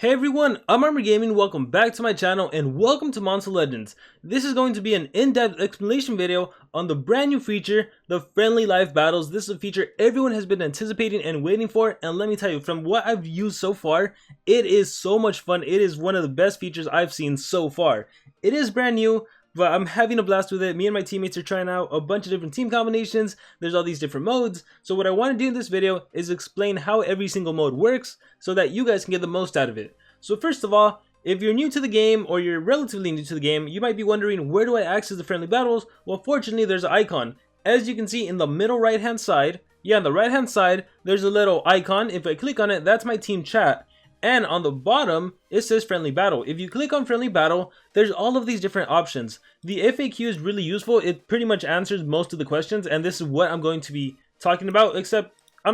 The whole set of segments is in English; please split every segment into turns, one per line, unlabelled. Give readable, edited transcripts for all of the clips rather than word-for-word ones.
Hey everyone, I'm Armor Gaming, welcome back to my channel and welcome to Monster Legends. This is going to be an in-depth explanation video on the brand new feature, the Friendly Live Battles. This is a feature everyone has been anticipating and waiting for, and let me tell you, from what I've used so far, it is so much fun. It is one of the best features I've seen so far. It is brand new, but I'm having a blast with it. Me and my teammates are trying out a bunch of different team combinations. There's all these different modes. So what I want to do in this video is explain how every single mode works so that you guys can get the most out of it. So first of all, if you're new to the game or you're relatively new to the game, you might be wondering, where do I access the friendly battles? Well, fortunately, there's an icon. As you can see in the middle right hand side, on the right hand side, there's a little icon. If I click on it, that's my team chat. And on the bottom, it says Friendly Battle. If you click on Friendly Battle, there's all of these different options. The FAQ is really useful. It pretty much answers most of the questions, and this is what I'm going to be talking about, except I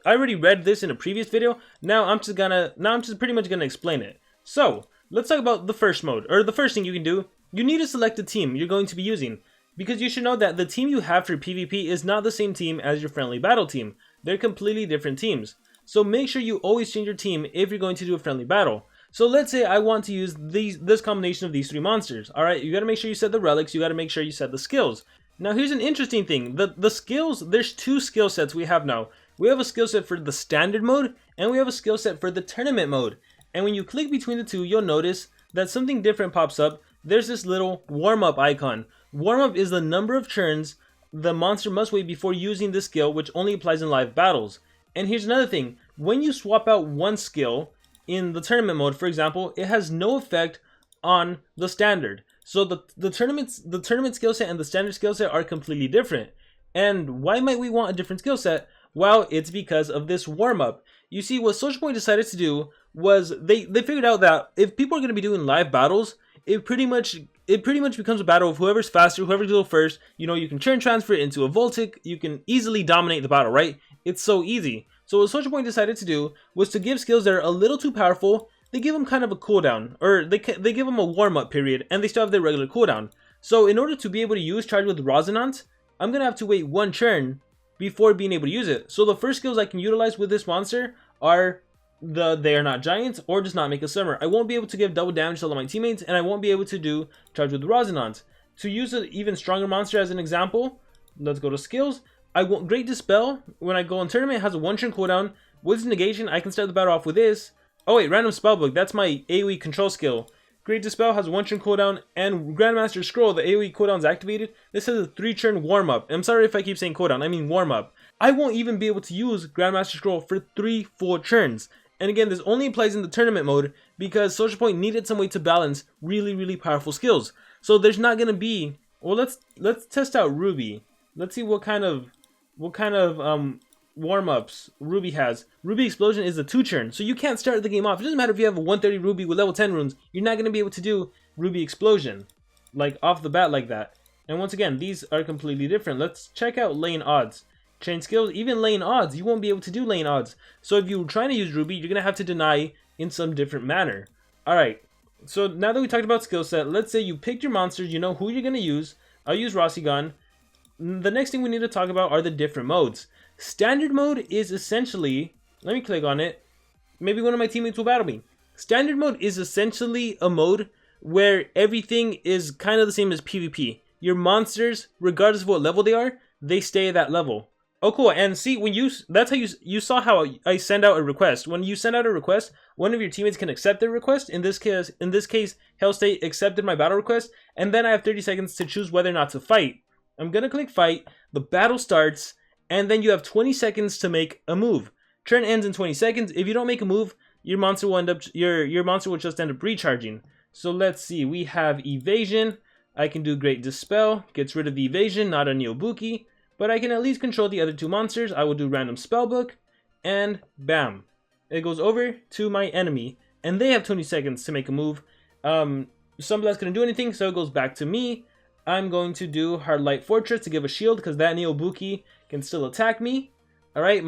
already read this in a previous video. Now I'm just pretty much gonna explain it. So, let's talk about the first mode, or the first thing you can do. You need to select the team you're going to be using, because you should know that the team you have for PvP is not the same team as your Friendly Battle team. They're completely different teams. So make sure you always change your team if you're going to do a friendly battle. So let's say I want to use this combination of these three monsters. Alright, you gotta make sure you set the relics, you gotta make sure you set the skills. Now here's an interesting thing. The skills, there's two skill sets we have now. We have a skill set for the standard mode, and we have a skill set for the tournament mode. And when you click between the two, you'll notice that something different pops up. There's this little warm-up icon. Warm-up is the number of turns the monster must wait before using this skill, which only applies in live battles. And here's another thing, when you swap out one skill in the tournament mode, for example, it has no effect on the standard. So the tournament skill set and the standard skill set are completely different. And why might we want a different skill set? Well, it's because of this warm-up. You see, what Social Point decided to do was they figured out that if people are going to be doing live battles, it pretty much becomes a battle of whoever's faster, whoever's go first. You know, you can turn transfer it into a Voltic, you can easily dominate the battle, right? It's so easy. So what Social Point decided to do was to give skills that are a little too powerful. They give them kind of a cooldown, or they give them a warm-up period, and they still have their regular cooldown. So in order to be able to use Charge with Resonance, I'm going to have to wait one turn before being able to use it. So the first skills I can utilize with this monster are They Are Not Giants or Does Not Make a Summer. I won't be able to give double damage to all of my teammates, and I won't be able to do Charge with Resonance. To use an even stronger monster as an example, let's go to skills. I want Great Dispel. When I go on tournament, it has a one turn cooldown. With negation, I can start the battle off with this. Oh wait, Random Spellbook, that's my AoE control skill. Great Dispel has a one turn cooldown, and Grandmaster Scroll, the AoE cooldown is activated. This has a 3-turn warm up. I'm sorry if I keep saying cooldown, I mean warm up. I won't even be able to use Grandmaster Scroll for 3 full turns. And again, this only applies in the tournament mode because Social Point needed some way to balance really powerful skills. So there's not gonna be. Well, let's test out Ruby. Let's see what kind of warm-ups Ruby has. Ruby Explosion is a 2-turn, so you can't start the game off. It doesn't matter if you have a 130 Ruby with level 10 runes, you're not going to be able to do Ruby Explosion, like off the bat like that. And once again, these are completely different. Let's check out lane odds. Chain skills, even lane odds, you won't be able to do lane odds. So if you're trying to use Ruby, you're going to have to deny in some different manner. Alright, so now that we talked about skill set, let's say you picked your monsters, you know who you're going to use. I'll use Rossigan. The next thing we need to talk about are the different modes. Standard mode is essentially, let me click on it, maybe one of my teammates will battle me. Standard mode is essentially a mode where everything is kind of the same as PvP. Your monsters, regardless of what level they are, they stay at that level. Oh cool, and see, that's how you saw how I send out a request. When you send out a request, one of your teammates can accept the request. In this case, Hellstate accepted my battle request, and then I have 30 seconds to choose whether or not to fight. I'm gonna click fight, the battle starts, and then you have 20 seconds to make a move. Turn ends in 20 seconds. If you don't make a move, your monster will just end up recharging. So let's see, we have evasion. I can do Great Dispel, gets rid of the evasion, not a Neobuki, but I can at least control the other two monsters. I will do Random Spellbook, and bam. It goes over to my enemy, and they have 20 seconds to make a move. Sunblast couldn't do anything, so it goes back to me. I'm going to do Hard Light Fortress to give a shield because that Neobuki can still attack me. Alright,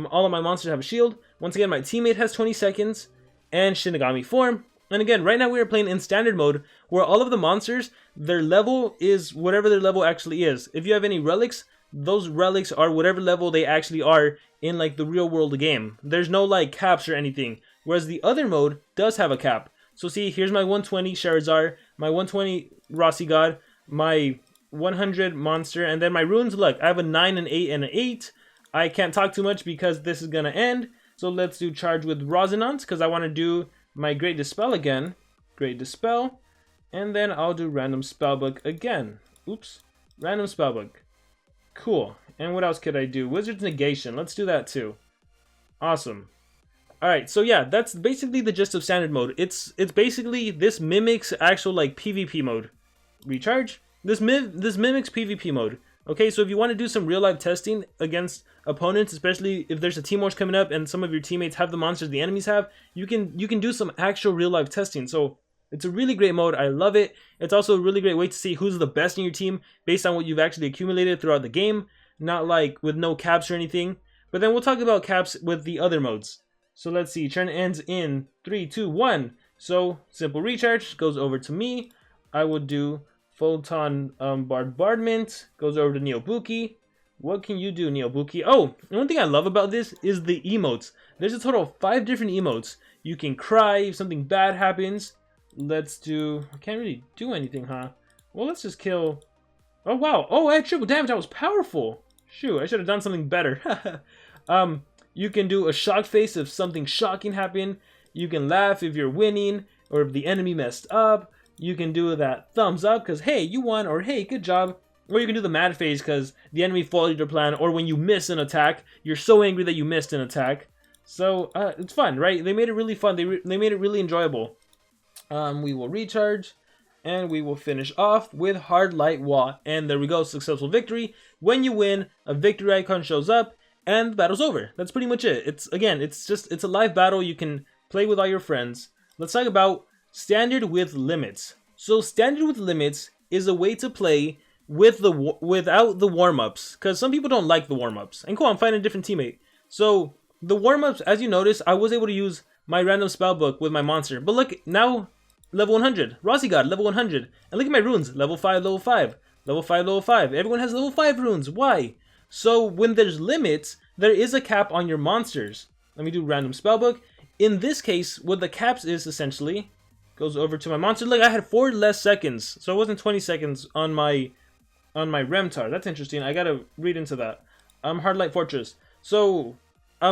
all of my monsters have a shield. Once again, my teammate has 20 seconds and Shinigami form. And again, right now we are playing in standard mode where all of the monsters, their level is whatever their level actually is. If you have any relics, those relics are whatever level they actually are in like the real world game. There's no like caps or anything. whereas the other mode does have a cap. So see, here's my 120 Charizard, my 120 Rossi God, my 100 monster, and then my runes. Look, I have a 9, an 8, and an 8. I can't talk too much because this is gonna end. So let's do charge with Resonance because I want to do my Great Dispel again. Great Dispel. And then I'll do Random Spellbook again. Oops. Random Spellbook. Cool. And what else could I do? Wizard's Negation. Let's do that too. Awesome. Alright, so yeah, that's basically the gist of standard mode. It's basically, this mimics actual like PvP mode. Recharge. This mimics PvP mode. Okay, so if you want to do some real life testing against opponents, especially if there's a team wars coming up and some of your teammates have the monsters the enemies have, you can do some actual real life testing. So it's a really great mode. I love it. It's also a really great way to see who's the best in your team based on what you've actually accumulated throughout the game, not like with no caps or anything. But then we'll talk about caps with the other modes. So let's see, turn ends in 3, 2, 1. So simple recharge goes over to me. I will do Photon Bombardment, goes over to Neobuki. What can you do, Neobuki? Oh, one thing I love about this is the emotes. There's a total of 5 different emotes. You can cry if something bad happens. Let's do... I can't really do anything, huh? Well, let's just kill... Oh, wow. Oh, I had triple damage. That was powerful. Shoot, I should have done something better. You can do a shock face if something shocking happened. You can laugh if you're winning or if the enemy messed up. You can do that thumbs up because, hey, you won, or hey, good job. Or you can do the mad face because the enemy foiled your plan, or when you miss an attack, you're so angry that you missed an attack. So, it's fun, right? They made it really fun. They made it really enjoyable. We will recharge, and we will finish off with Hard Light Wall. And there we go, successful victory. When you win, a victory icon shows up, and the battle's over. That's pretty much it. It's a live battle. You can play with all your friends. Let's talk about standard with limits. So standard with limits is a way to play with without the warm-ups, because some people don't like the warm-ups. And cool, I'm finding a different teammate. So the warm-ups, as you notice, I was able to use my random spellbook with my monster. But look, now level 100. Rossi God, level 100. And look at my runes, level 5, level 5. Level 5, level 5. Everyone has level 5 runes. Why? So when there's limits, there is a cap on your monsters. Let me do random spellbook. In this case, what the caps is essentially... goes over to my monster. Look, I had 4 less seconds, so it wasn't 20 seconds on my Remtar. That's interesting. I gotta read into that. Hardlight Fortress. So,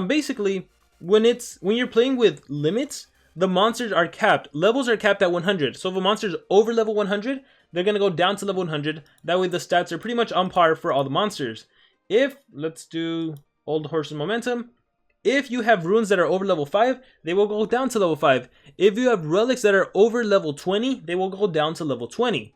basically, when you're playing with limits, the monsters are capped. Levels are capped at 100. So if a monster's over level 100, they're gonna go down to level 100. That way, the stats are pretty much on par for all the monsters. Let's do Old Horse and Momentum. If you have runes that are over level 5, they will go down to level 5. If you have relics that are over level 20, they will go down to level 20.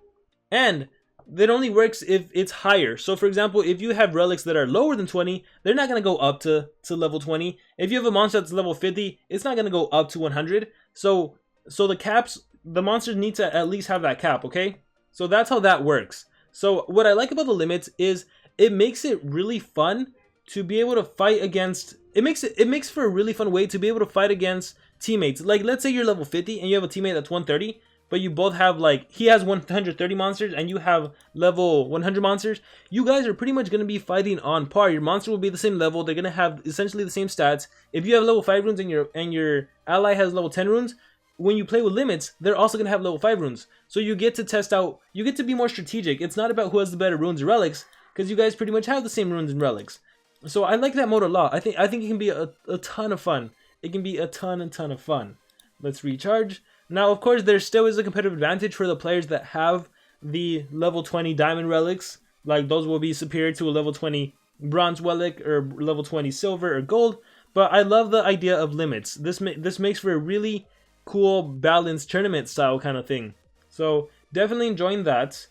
And that only works if it's higher. So for example, if you have relics that are lower than 20, they're not going to go up to level 20. If you have a monster that's level 50, it's not going to go up to 100. So the caps, the monsters need to at least have that cap, okay? So that's how that works. So what I like about the limits is it makes it really fun to be able to fight against... It makes for a really fun way to be able to fight against teammates. Like, let's say you're level 50 and you have a teammate that's 130, but you both have, like, he has 130 monsters and you have level 100 monsters. You guys are pretty much going to be fighting on par. Your monster will be the same level. They're going to have essentially the same stats. If you have level 5 runes and your ally has level 10 runes, when you play with limits, they're also going to have level 5 runes. So you get to test out, you get to be more strategic. It's not about who has the better runes or relics, because you guys pretty much have the same runes and relics. So I like that mode a lot. I think it can be a ton of fun. It can be a ton of fun. Let's recharge. Now, of course, there still is a competitive advantage for the players that have the level 20 diamond relics. Like, those will be superior to a level 20 bronze relic or level 20 silver or gold. But I love the idea of limits. This makes for a really cool, balanced tournament style kind of thing. So definitely enjoying that.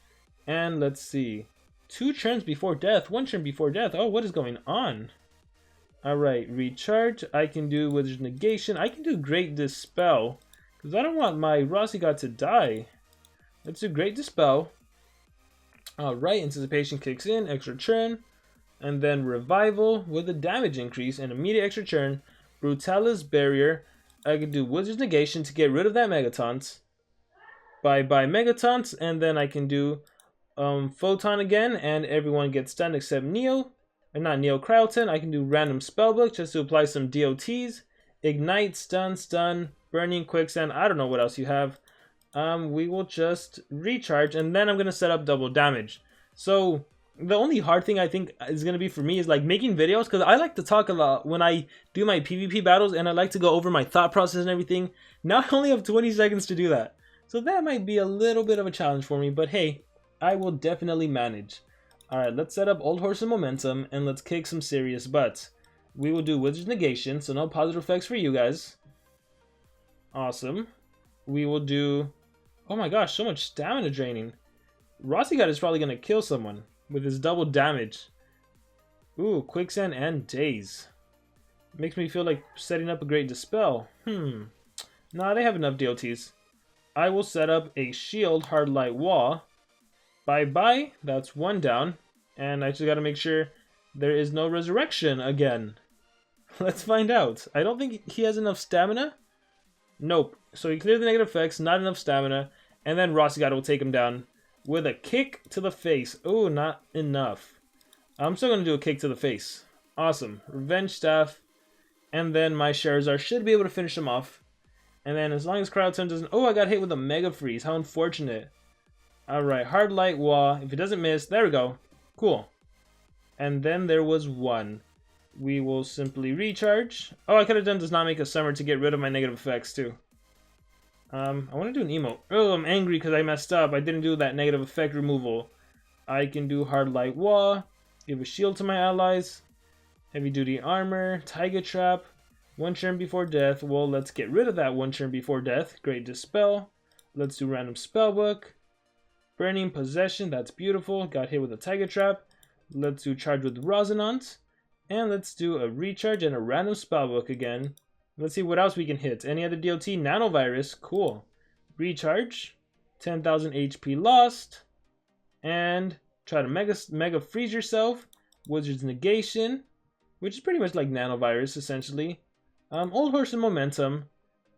And let's see. 2 turns before death, 1 turn before death. Oh, what is going on? Alright, recharge. I can do Wizard's Negation. I can do Great Dispel, because I don't want my Rossi God to die. Let's do Great Dispel. Alright, Anticipation kicks in, extra turn. And then Revival with a damage increase and immediate extra turn. Brutalis Barrier. I can do Wizard's Negation to get rid of that Megataunt. Bye Megataunt, and then I can do Photon again, and everyone gets stunned except Neo. And not Neo Crowton. I can do Random Spellbook just to apply some DOTs. Ignite, stun, stun, burning, quicksand. I don't know what else you have. We will just recharge, and then I'm gonna set up double damage. So the only hard thing I think is gonna be for me is like making videos, because I like to talk a lot when I do my PvP battles, and I like to go over my thought process and everything. Now I only have 20 seconds to do that, so that might be a little bit of a challenge for me, but hey, I will definitely manage. Alright, let's set up Old Horse and Momentum, and let's kick some serious butts. We will do Wizard's Negation, so no positive effects for you guys. Awesome. We will do... Oh my gosh, so much stamina draining. Rossigat is probably going to kill someone with his double damage. Ooh, Quicksand and Daze. Makes me feel like setting up a Great Dispel. Nah, they have enough DOTs. I will set up a Shield Hard Light Wall. Bye-bye. That's one down. And I just got to make sure there is no Resurrection again. Let's find out. I don't think he has enough stamina. Nope. So he cleared the negative effects, not enough stamina, and then Rossigat will take him down with a kick to the face. Oh, not enough. I'm still going to do a kick to the face. Awesome. Revenge Staff, and then my Charizard should be able to finish him off. And then as long as Crowd Turn doesn't... Oh, I got hit with a Mega Freeze. How unfortunate. Alright, Hard Light Wall. If it doesn't miss, there we go. Cool. And then there was one. We will simply recharge. Oh, I could have done Does Not Make a Summer to get rid of my negative effects too. I want to do an emote. Oh, I'm angry because I messed up. I didn't do that negative effect removal. I can do Hard Light Wall. Give a shield to my allies. Heavy Duty Armor. Tiger Trap. One turn before death. Well, let's get rid of that one turn before death. Great Dispel. Let's do Random Spellbook. Burning Possession. That's beautiful. Got hit with a Tiger Trap. Let's do Charge with Resonance. And let's do a recharge and a random spellbook again. Let's see what else we can hit. Any other DOT? Nanovirus. Cool. Recharge. 10,000 HP lost. And try to mega freeze yourself. Wizard's Negation, which is pretty much like Nanovirus essentially. Old Horse and Momentum.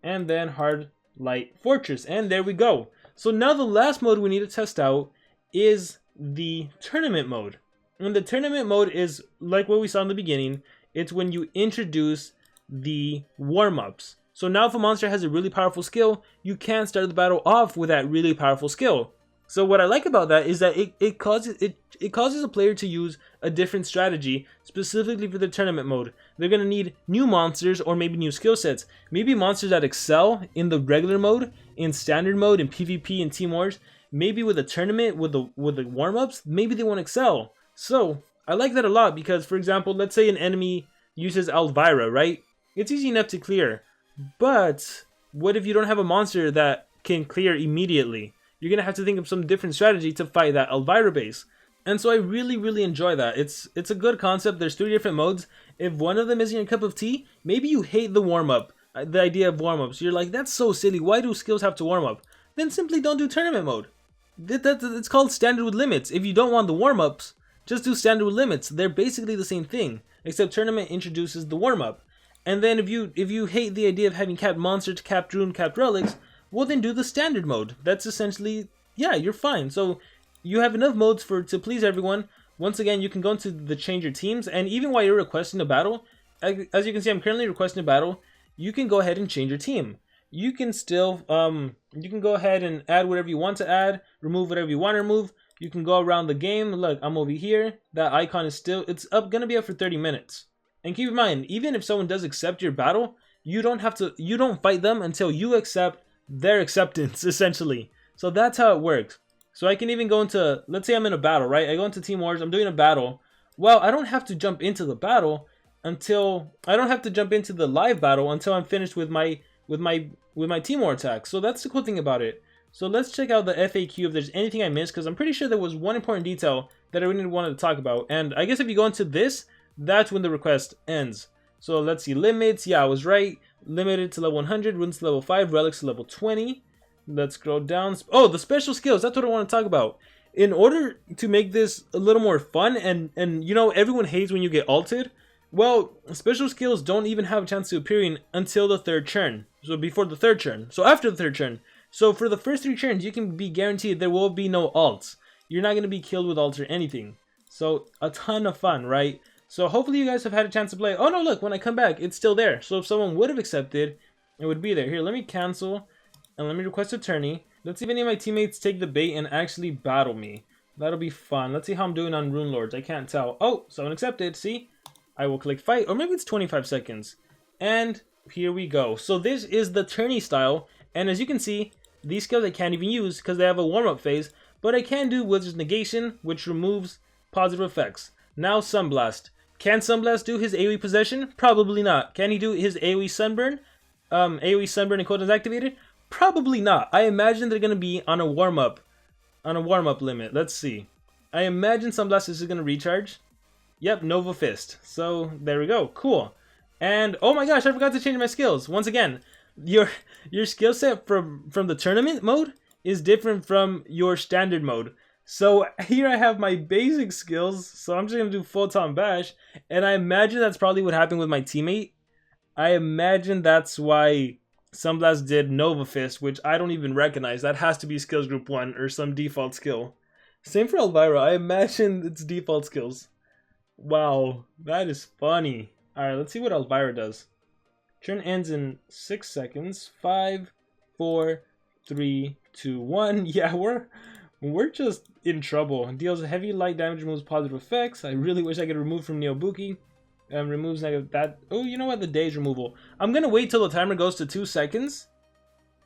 And then Hard Light Fortress. And there we go. So now the last mode we need to test out is the tournament mode. And the tournament mode is like what we saw in the beginning. It's when you introduce the warm-ups. So now if a monster has a really powerful skill, you can start the battle off with that really powerful skill. So what I like about that is that it causes a player to use a different strategy specifically for the tournament mode. They're going to need new monsters or maybe new skill sets. Maybe monsters that excel in the regular mode, in standard mode, in PvP, and Team Wars. Maybe with a tournament, with the warm-ups, maybe they won't excel. So, I like that a lot because, for example, let's say an enemy uses Elvira, right? It's easy enough to clear. But, what if you don't have a monster that can clear immediately? You're going to have to think of some different strategy to fight that Elvira base. And so I really enjoy that. It's a good concept. There's 3 different modes. If one of them isn't your cup of tea, maybe you hate the warm-up. The idea of warm-ups. You're like, that's so silly. Why do skills have to warm up? Then simply don't do tournament mode. It's called standard with limits. If you don't want the warm-ups, just do standard with limits. They're basically the same thing, except tournament introduces the warm-up. And then if you hate the idea of having capped monsters, capped rune, capped relics, well then do the standard mode. That's essentially, yeah, you're fine. So you have enough modes to please everyone. Once again, you can go into the change your teams, and even while you're requesting a battle, as you can see, I'm currently requesting a battle. You can go ahead and change your team. You can still you can go ahead and add whatever you want to add, remove whatever you want to remove. You can go around the game. Look, I'm over here. That icon is still, gonna be up for 30 minutes. And keep in mind, even if someone does accept your battle, you don't fight them until you accept their acceptance, essentially. So that's how it works. So I can even go into, let's say I'm in a battle, right? I go into Team Wars, I'm doing a battle. Well, I don't have to jump into the battle until, I don't have to jump into the live battle until I'm finished with my Team War attack. So that's the cool thing about it. So let's check out the FAQ if there's anything I missed, because I'm pretty sure there was one important detail that I really wanted to talk about. And I guess if you go into this, that's when the request ends. So let's see, limits, yeah, I was right. Limited to level 100, runes to level 5, relics to level 20. Let's scroll down. Oh, the special skills, that's what I want to talk about. In order to make this a little more fun, and you know, everyone hates when you get ulted. Well, special skills don't even have a chance to appear until the 3rd turn. So before the 3rd turn. So after the 3rd turn. So for the first 3 turns, you can be guaranteed there will be no ults. You're not going to be killed with ults or anything. So a ton of fun, right? So hopefully you guys have had a chance to play. Oh no, look, when I come back, it's still there. So if someone would have accepted, it would be there. Here, let me cancel and let me request attorney. Let's see if any of my teammates take the bait and actually battle me. That'll be fun. Let's see how I'm doing on Rune Lords. I can't tell. Oh, someone accepted. See? I will click fight, or maybe it's 25 seconds. And here we go. So this is the tourney style, and as you can see, these skills I can't even use because they have a warm-up phase, but I can do Wizard's Negation, which removes positive effects. Now Sunblast. Can Sunblast do his AoE possession? Probably not. Can he do his AoE Sunburn? AoE Sunburn and cooldowns activated? Probably not. I imagine they're going to be on a warm-up limit. Let's see. I imagine Sunblast is going to recharge. Yep, Nova Fist. So there we go. Cool. And oh my gosh, I forgot to change my skills. Once again, your skill set from the tournament mode is different from your standard mode. So here I have my basic skills. So I'm just gonna do Photon Bash, and I imagine that's probably what happened with my teammate. I imagine that's why Sunblast did Nova Fist, which I don't even recognize. That has to be skills group 1 or some default skill. Same for Elvira. I imagine it's default skills. Wow, that is funny. Alright, let's see what Elvira does. Turn ends in 6 seconds. 5, 4, 3, 2, 1. Yeah, we're just in trouble. Deals heavy light damage, removes positive effects. I really wish I could remove from Neobuki. Removes negative that. Oh, you know what? The days removal. I'm gonna wait till the timer goes to 2 seconds.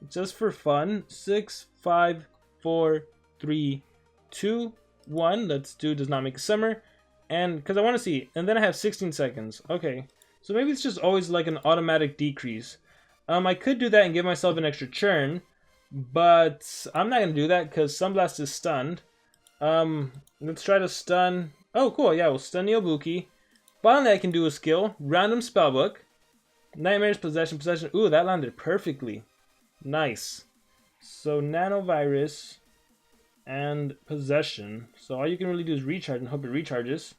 Just for fun. 6, 5, 4, 3, 2, 1. Let's do does not make a summer. And because I want to see, and then I have 16 seconds. Okay, so maybe it's just always like an automatic decrease. I could do that and give myself an extra churn, but I'm not gonna do that because Sunblast is stunned. Let's try to stun. Oh, cool. Yeah, we'll stun Neobuki. Finally, I can do a skill. Random Spellbook. Nightmares, Possession. Ooh, that landed perfectly. Nice. So Nanovirus and Possession. So all you can really do is recharge and hope it recharges.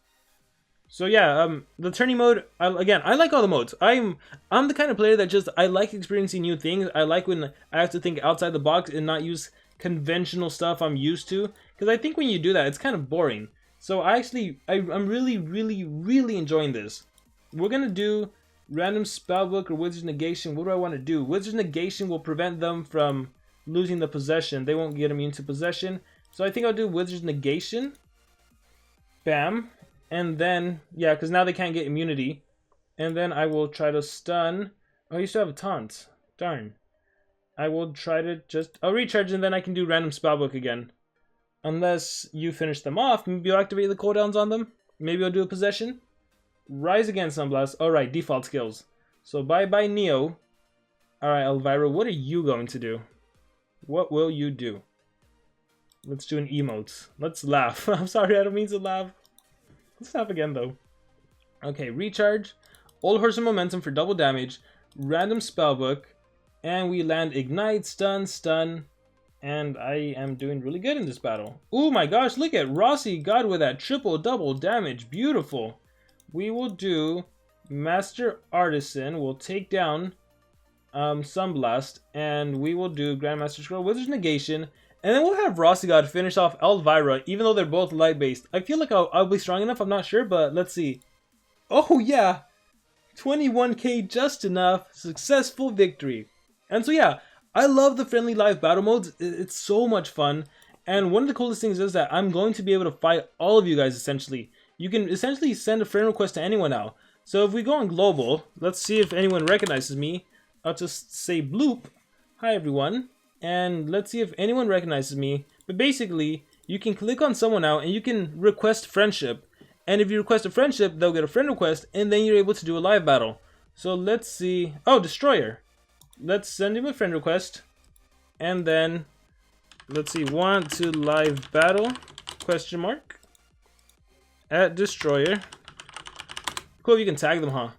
So yeah, the tourney mode, I like all the modes. I'm the kind of player that I like experiencing new things. I like when I have to think outside the box and not use conventional stuff I'm used to. Because I think when you do that, it's kind of boring. So I'm really enjoying this. We're gonna do Random Spellbook or Wizard's Negation. What do I want to do? Wizard's Negation will prevent them from losing the possession. They won't get immune to possession. So I think I'll do Wizard's Negation. Bam. And then, yeah, because now they can't get immunity. And then I will try to stun. Oh, you still have a taunt. Darn. I will try to I'll recharge and then I can do Random Spellbook again. Unless you finish them off, maybe I'll activate the cooldowns on them. Maybe I'll do a possession. Rise Against Sunblast. Alright, default skills. So bye-bye Neo. Alright, Elvira, what are you going to do? What will you do? Let's do an emotes. Let's laugh. I'm sorry, I don't mean to laugh. Let's laugh again, though. Okay, recharge. Old Horse of Momentum for double damage. Random Spellbook. And we land Ignite, Stun. And I am doing really good in this battle. Oh my gosh, look at Rossi got with that triple-double damage. Beautiful. We will do Master Artisan. We'll take down Sunblast. And we will do Grandmaster Scroll, Wizard's Negation. And then we'll have Rossigod finish off Elvira, even though they're both light-based. I feel like I'll be strong enough, I'm not sure, but let's see. Oh yeah! 21k just enough. Successful victory. And so yeah, I love the friendly live battle modes. It's so much fun. And one of the coolest things is that I'm going to be able to fight all of you guys, essentially. You can essentially send a friend request to anyone now. So if we go on global, let's see if anyone recognizes me. I'll just say bloop. Hi everyone. And let's see if anyone recognizes me. But basically, you can click on someone out and you can request friendship. And if you request a friendship, they'll get a friend request and then you're able to do a live battle. So let's see. Oh, Destroyer. Let's send him a friend request. And then, let's see. Want to live battle? Question mark. At Destroyer. Cool if you can tag them, huh?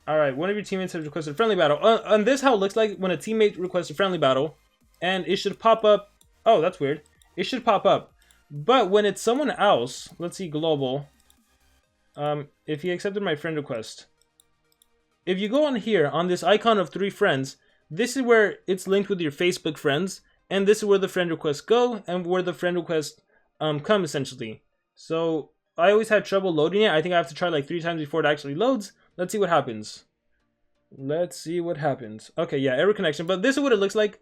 Alright, one of your teammates has requested a friendly battle. On this, how it looks like when a teammate requests a friendly battle. And it should pop up. Oh, that's weird. It should pop up. But when it's someone else, let's see, global. If he accepted my friend request. If you go on here, on this icon of 3 friends, this is where it's linked with your Facebook friends. And this is where the friend requests go and where the friend requests come, essentially. So, I always had trouble loading it. I think I have to try like 3 times before it actually loads. Let's see what happens. Let's see what happens. Okay, yeah, error connection. But this is what it looks like.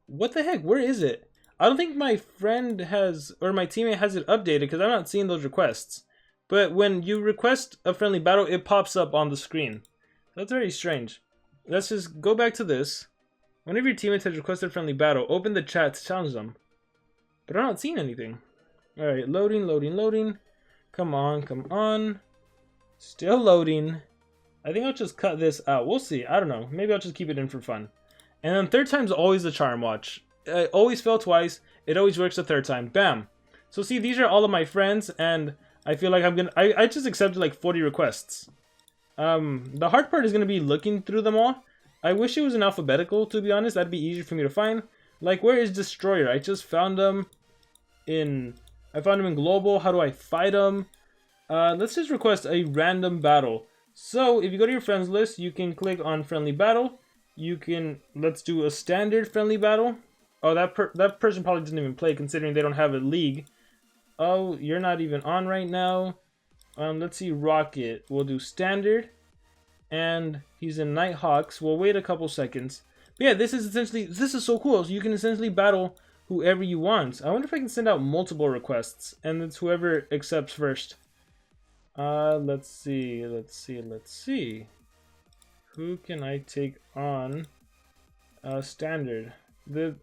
What the heck? Where is it? I don't think my friend has, or my teammate has it updated because I'm not seeing those requests. But when you request a friendly battle, it pops up on the screen. That's very strange. Let's just go back to this. Whenever your teammate has requested a friendly battle, open the chat to challenge them. But I'm not seeing anything. Alright, loading, loading, loading. Come on, come on. Still loading. I think I'll just cut this out. We'll see. I don't know. Maybe I'll just keep it in for fun. And then third time's always the charm, watch. I always fail twice. It always works the third time. Bam. So see, these are all of my friends, and I feel like I'm gonna... I just accepted like 40 requests. The hard part is gonna be looking through them all. I wish it was in alphabetical, to be honest. That'd be easier for me to find. Like, where is Destroyer? I just found him in... I found him in Global. How do I fight him? Let's just request a random battle. So, if you go to your friends list, you can click on Friendly Battle. You can... Let's do a standard friendly battle. Oh, that person probably doesn't even play, considering they don't have a league. Oh, you're not even on right now. Let's see, Rocket. We'll do standard. And he's in Nighthawks. We'll wait a couple seconds. But yeah, this is so cool. So you can essentially battle whoever you want. I wonder if I can send out multiple requests, and it's whoever accepts first. Let's see. Who can I take on? Standard.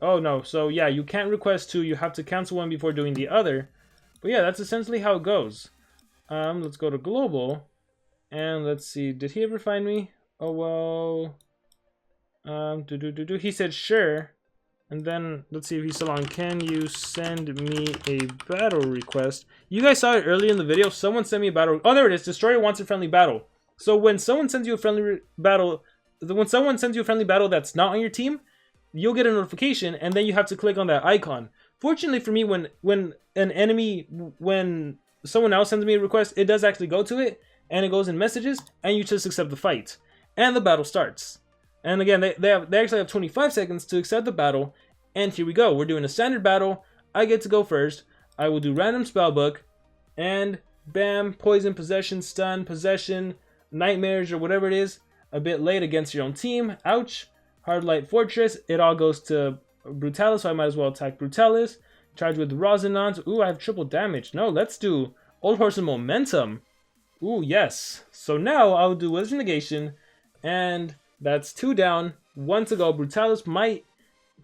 Oh no, so yeah, you can't request 2. You have to cancel one before doing the other. But yeah, that's essentially how it goes. Let's go to Global. And let's see, did he ever find me? Oh well. He said sure. And then let's see if he's still on. Can you send me a battle request? You guys saw it earlier in the video. Someone sent me a battle. Oh, there it is. Destroyer wants a friendly battle. So when someone sends you a friendly battle, that's not on your team, you'll get a notification, and then you have to click on that icon. Fortunately for me, when someone else sends me a request, it does actually go to it, and it goes in messages, and you just accept the fight, and the battle starts. And again, they actually have 25 seconds to accept the battle, and here we go. We're doing a standard battle. I get to go first. I will do random spellbook, and bam, poison, possession, stun, possession, nightmares, or whatever it is. A bit late against your own team. Ouch. Hard Light Fortress. It all goes to Brutalis, so I might as well attack Brutalis. Charge with Resonance. Ooh, I have triple damage. No, let's do Old Horse and Momentum. Ooh, yes. So now I'll do Wizard Negation, and that's 2 down, 1 to go. Brutalis might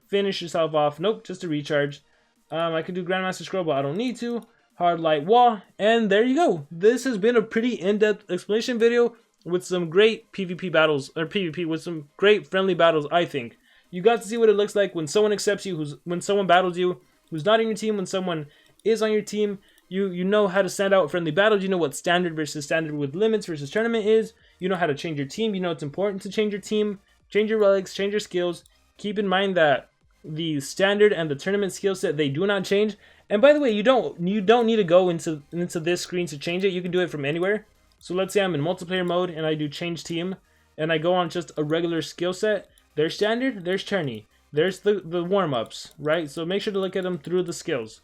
finish yourself off. Nope, just a recharge. I could do Grandmaster Scroll, but I don't need to. Hard Light Wall, and there you go. This has been a pretty in-depth explanation video with some great PvP battles, or PvP, with some great friendly battles, I think. You got to see what it looks like when someone accepts you, when someone battles you, who's not in your team, when someone is on your team. You know how to send out friendly battles. You know what standard versus standard with limits versus tournament is. You know how to change your team. You know it's important to change your team, change your relics, change your skills. Keep in mind that the standard and the tournament skill set, they do not change. And by the way, you don't need to go into this screen to change it. You can do it from anywhere. So let's say I'm in multiplayer mode and I do change team, and I go on just a regular skill set. There's standard, there's tourney, there's the warm-ups, right? So make sure to look at them through the skills.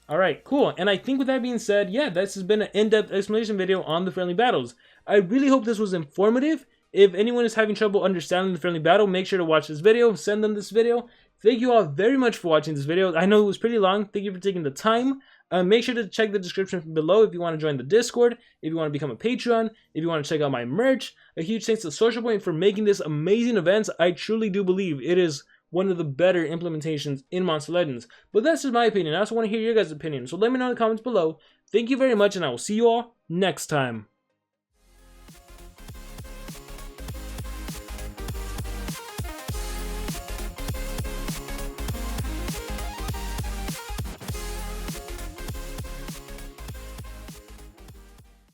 Alright, cool. And I think with that being said, yeah, this has been an in-depth explanation video on the friendly battles. I really hope this was informative. If anyone is having trouble understanding the friendly battle, make sure to watch this video, send them this video. Thank you all very much for watching this video. I know it was pretty long. Thank you for taking the time. Make sure to check the description below if you want to join the Discord, if you want to become a Patreon, if you want to check out my merch. A huge thanks to Social Point for making this amazing event. I truly do believe it is one of the better implementations in Monster Legends. But that's just my opinion. I also want to hear your guys' opinion. So let me know in the comments below. Thank you very much, and I will see you all next time.